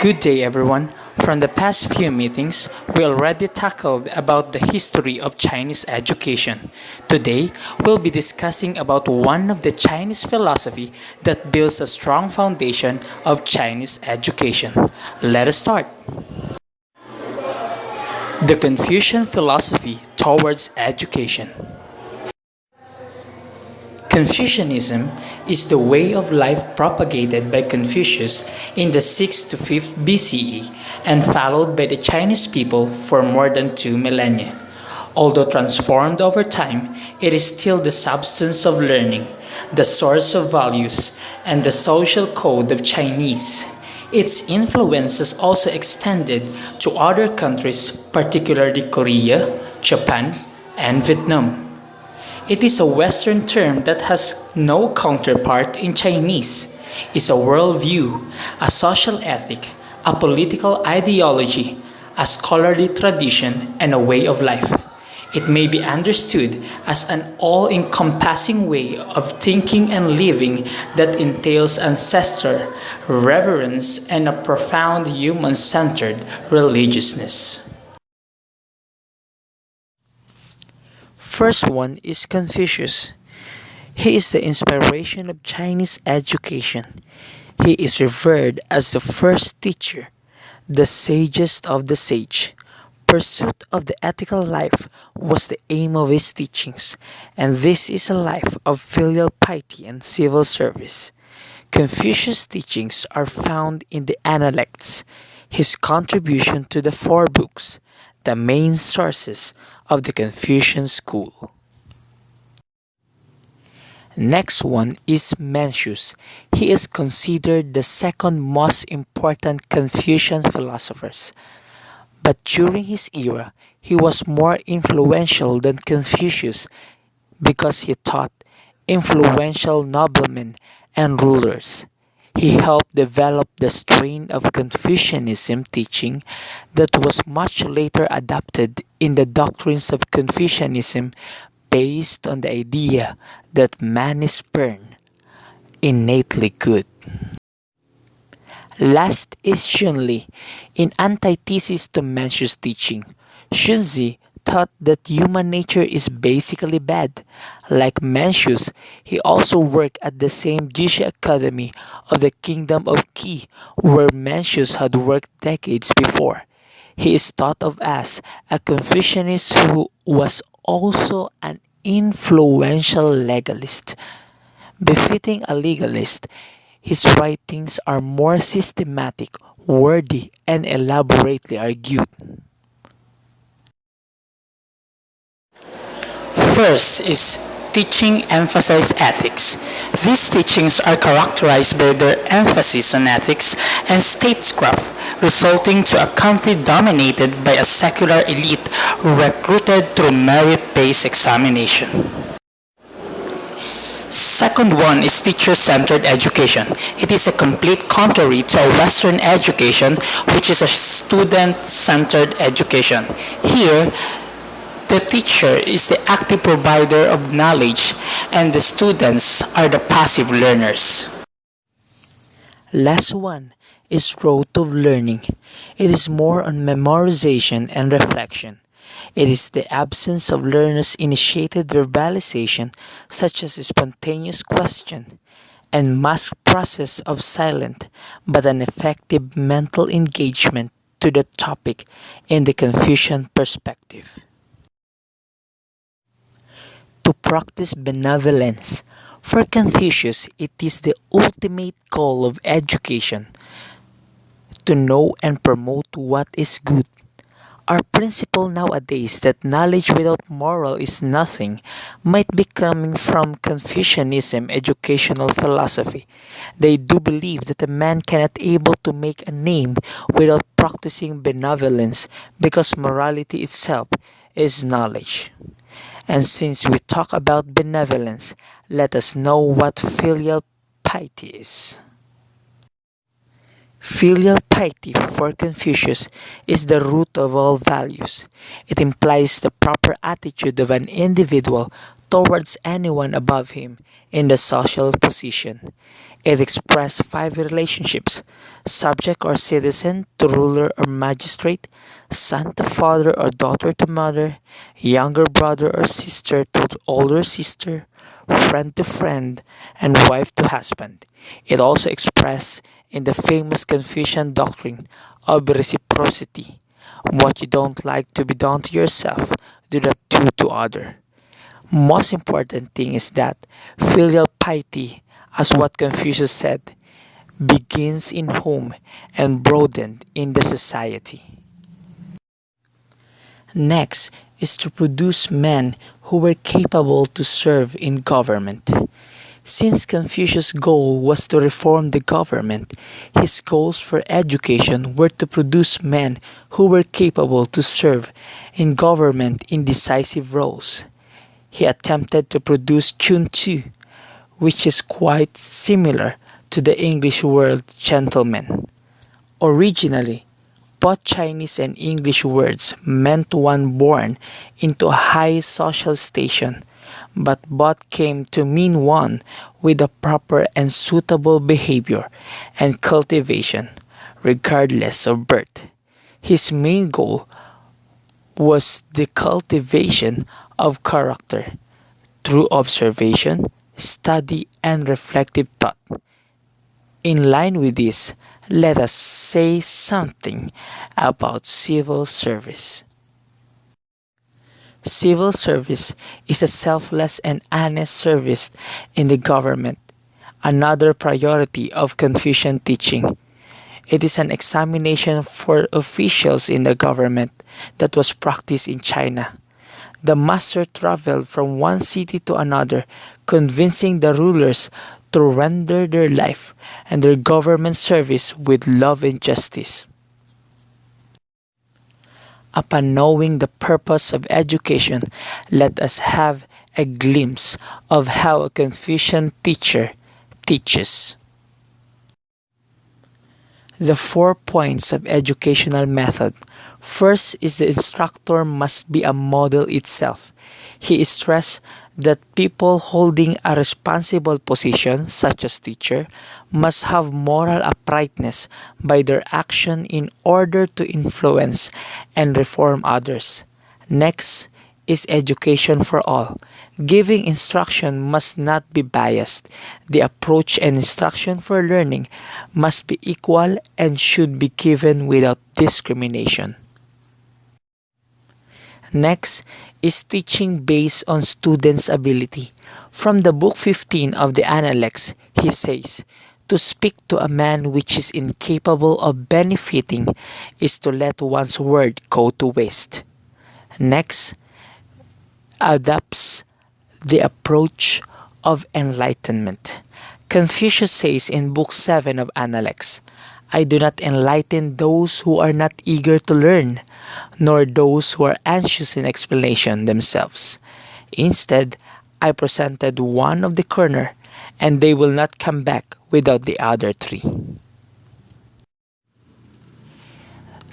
Good day everyone. From the past few meetings, we already tackled about the history of Chinese education. Today, we'll be discussing about one of the Chinese philosophy that builds a strong foundation of Chinese education. Let us start. The Confucian Philosophy towards education. Confucianism is the way of life propagated by Confucius in the 6th to 5th BCE and followed by the Chinese people for more than 2 millennia. Although transformed over time, it is still the substance of learning, the source of values, and the social code of Chinese. Its influence has also extended to other countries, particularly Korea, Japan, and Vietnam. It is a Western term that has no counterpart in Chinese. It's a worldview, a social ethic, a political ideology, a scholarly tradition, and a way of life. It may be understood as an all-encompassing way of thinking and living that entails ancestor, reverence, and a profound human-centered religiousness. First one is Confucius. He is the inspiration of Chinese education. He is revered as the first teacher, the sagest of the sage. Pursuit of the ethical life was the aim of his teachings, and this is a life of filial piety and civil service. Confucius' teachings are found in the Analects, his contribution to the four books, the main sources of the Confucian school. Next one is Mencius. He is considered the second most important Confucian philosopher. But during his era, he was more influential than Confucius because he taught influential noblemen and rulers. He helped develop the strain of Confucianism teaching that was much later adopted in the doctrines of Confucianism based on the idea that man is born innately good. Last is Xunli. In antithesis to Mencius' teaching, Xunzi taught that human nature is basically bad. Like Mencius, he also worked at the same Jishi Academy of the Kingdom of Qi, where Mencius had worked decades before. He is thought of as a Confucianist who was also an influential legalist. Befitting a legalist, his writings are more systematic, wordy, and elaborately argued. First is teaching emphasize ethics. These teachings are characterized by their emphasis on ethics and statecraft, resulting to a country dominated by a secular elite recruited through merit-based examination. Second one is teacher-centered education. It is a complete contrary to a Western education, which is a student-centered education. Here, the teacher is the active provider of knowledge and the students are the passive learners. Last one is rote of learning. It is more on memorization and reflection. It is the absence of learners-initiated verbalization such as a spontaneous question and mass process of silent but an effective mental engagement to the topic in the Confucian perspective. To practice benevolence. For Confucius, it is the ultimate goal of education to know and promote what is good. Our principle nowadays that knowledge without moral is nothing might be coming from Confucianism educational philosophy. They do believe that a man cannot able to make a name without practicing benevolence because morality itself is knowledge. And since we talk about benevolence, let us know what filial piety is. Filial piety for Confucius is the root of all values. It implies the proper attitude of an individual towards anyone above him in the social position. It expressed five relationships: subject or citizen to ruler or magistrate, son to father or daughter to mother, younger brother or sister to older sister, friend to friend, and wife to husband. It also expressed in the famous Confucian doctrine of reciprocity. What you don't like to be done to yourself, do not do to other. Most important thing is that filial piety, as what Confucius said, begins in home and broadened in the society. Next is to produce men who were capable to serve in government. Since Confucius' goal was to reform the government, his goals for education were to produce men who were capable to serve in government in decisive roles. He attempted to produce Chun-Tzu, which is quite similar to the English word gentleman. Originally, both Chinese and English words meant one born into a high social station, but both came to mean one with a proper and suitable behavior and cultivation, regardless of birth. His main goal was the cultivation of character through observation, study, and reflective thought. In line with this, let us say something about civil service. Civil service is a selfless and honest service in the government, another priority of Confucian teaching. It is an examination for officials in the government that was practiced in China. The master traveled from one city to another, convincing the rulers to render their life and their government service with love and justice. Upon knowing the purpose of education, let us have a glimpse of how a Confucian teacher teaches. The 4 points of educational method. First is the instructor must be a model itself. He stressed that people holding a responsible position, such as teacher, must have moral uprightness by their action in order to influence and reform others. Next is education for all. Giving instruction must not be biased. The approach and instruction for learning must be equal and should be given without discrimination. Next is teaching based on students' ability. From the book 15 of the Analects, he says, "To speak to a man which is incapable of benefiting is to let one's word go to waste." Next, adopts the approach of enlightenment. Confucius says in Book 7 of Analects, "I do not enlighten those who are not eager to learn, nor those who are anxious in explanation themselves. Instead, I presented one of the corner, and they will not come back without the other three."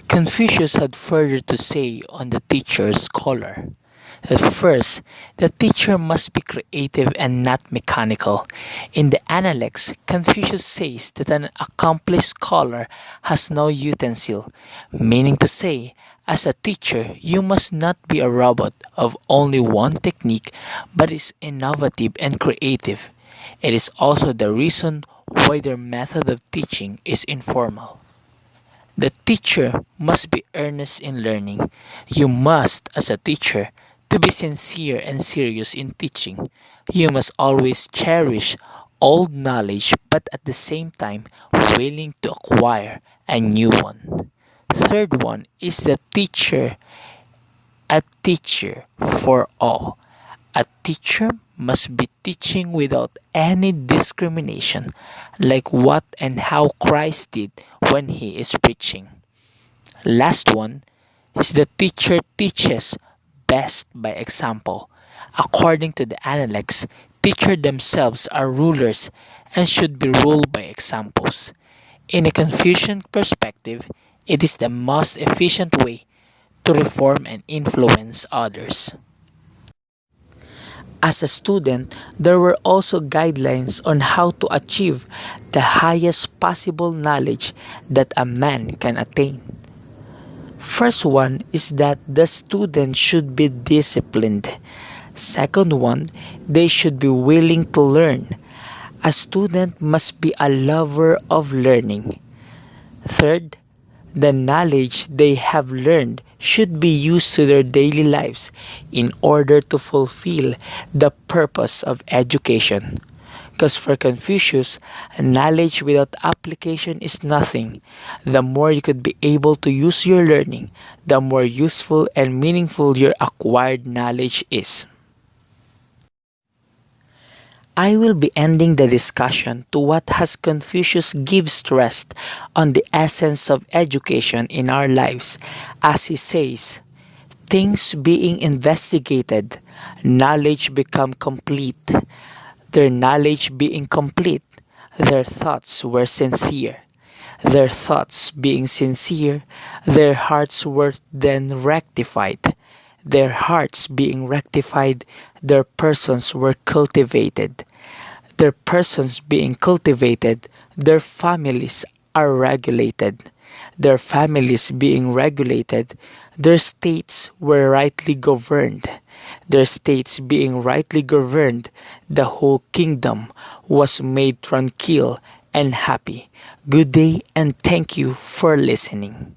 Confucius had further to say on the teacher-scholar. At first, the teacher must be creative and not mechanical. In the Analects, Confucius says that an accomplished scholar has no utensil, meaning to say, as a teacher, you must not be a robot of only one technique, but is innovative and creative. It is also the reason why their method of teaching is informal. The teacher must be earnest in learning. You must, as a teacher, to be sincere and serious in teaching. You must always cherish old knowledge but at the same time willing to acquire a new one. Third one is the teacher, a teacher for all. A teacher must be teaching without any discrimination, like what and how Christ did when he is preaching. Last one is the teacher teaches best by example. According to the Analects, teachers themselves are rulers and should be ruled by examples. In a Confucian perspective, it is the most efficient way to reform and influence others. As a student, there were also guidelines on how to achieve the highest possible knowledge that a man can attain. First one is that the student should be disciplined. Second one, they should be willing to learn. A student must be a lover of learning. Third, the knowledge they have learned should be used to their daily lives in order to fulfill the purpose of education. Because for Confucius, knowledge without application is nothing. The more you could be able to use your learning, the more useful and meaningful your acquired knowledge is. I will be ending the discussion to what has Confucius gives stress on the essence of education in our lives, as he says, things being investigated, knowledge become complete. Their knowledge being complete, their thoughts were sincere. Their thoughts being sincere, their hearts were then rectified. Their hearts being rectified, their persons were cultivated. Their persons being cultivated, their families are regulated. Their families being regulated, their states were rightly governed. Their states being rightly governed, the whole kingdom was made tranquil and happy. Good day and thank you for listening.